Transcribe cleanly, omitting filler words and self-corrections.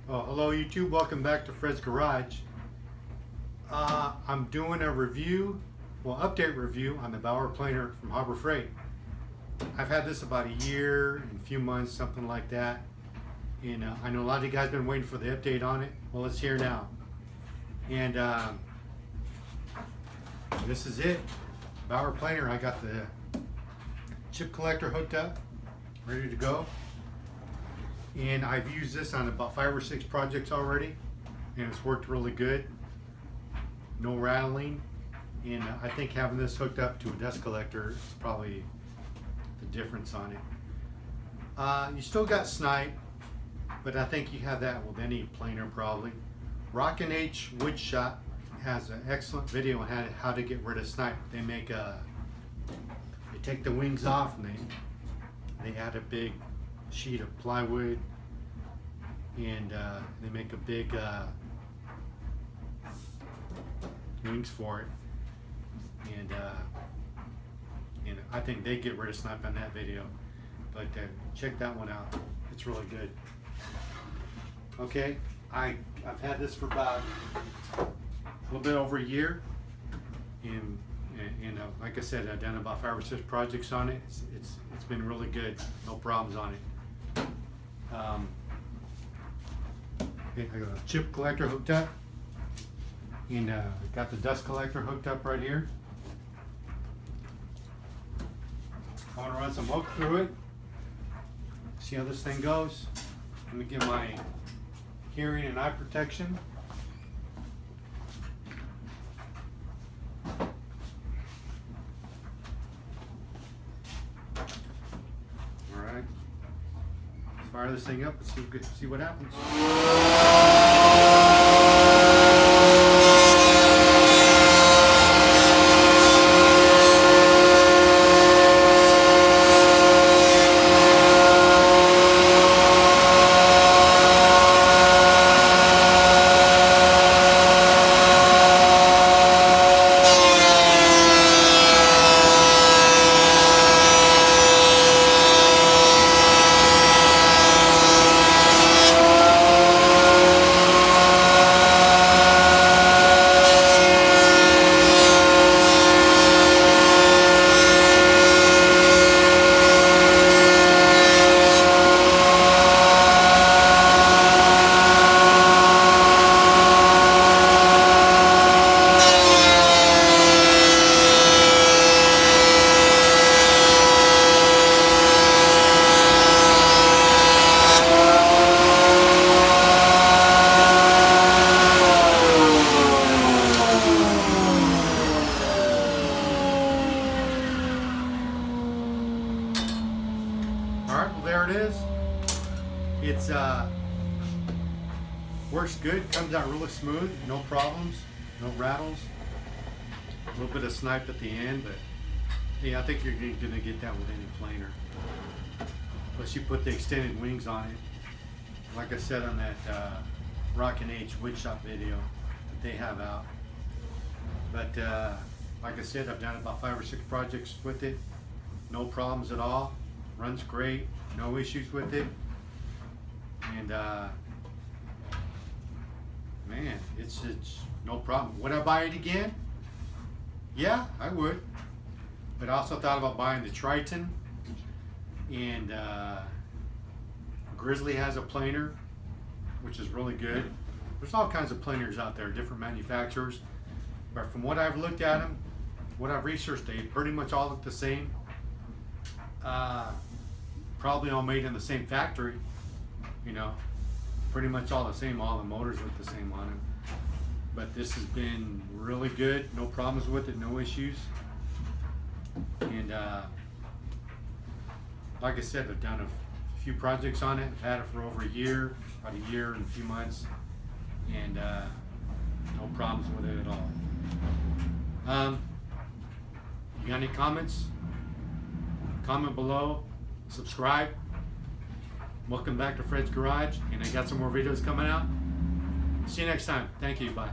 Hello YouTube, welcome back to Fred's Garage. I'm doing a review, update review on the Bauer Planer from Harbor Freight. I've had this about a year and a few months, something like that. And I know a lot of you guys have been waiting for the update on it. Well, it's here now. And this is it. Bauer Planer. I got the chip collector hooked up, ready to go. And I've used this on about 5 or 6 projects already, and it's worked really good. No rattling, and I think having this hooked up to a dust collector is probably the difference on it. You still got snipe, but I think you have that with any planer probably. Rockin' H Woodshot has an excellent video on how to get rid of snipe. They take the wings off and they add a big sheet of plywood, and they make a big wings for it, and I think they get rid of snipe on that video, but check that one out, it's really good. Okay, I've had this for about a little bit over a year, and like I said, I've done about 5 or 6 projects on it. It's been really good, no problems on it. Okay, I got a chip collector hooked up, and got the dust collector hooked up right here. I want to run some hook through it, see how this thing goes. Let me get my hearing and eye protection. Alright, fire this thing up and see what happens. There it is. It's works good, comes out really smooth, no problems, no rattles. A little bit of snipe at the end, but yeah, I think you're gonna get that with any planer. Plus you put the extended wings on it, like I said on that Rockin' H Woodshot video that they have out. But like I said, I've done about 5 or 6 projects with it, no problems at all. Runs great, no issues with it, and man, it's no problem. Would I buy it again? Yeah, I would. But I also thought about buying the Triton, and Grizzly has a planer, which is really good. There's all kinds of planers out there, different manufacturers, but from what I've looked at them, what I've researched, they pretty much all look the same. Probably all made in the same factory, you know, pretty much all the same, all the motors look the same on them. But this has been really good, no problems with it, no issues. And like I said, I've done a few projects on it. I've had it for over a year, about a year and a few months, and no problems with it at all. You got any comments? Comment below, subscribe. Welcome back to Fred's Garage, and I got some more videos coming out. See you next time. Thank you. Bye.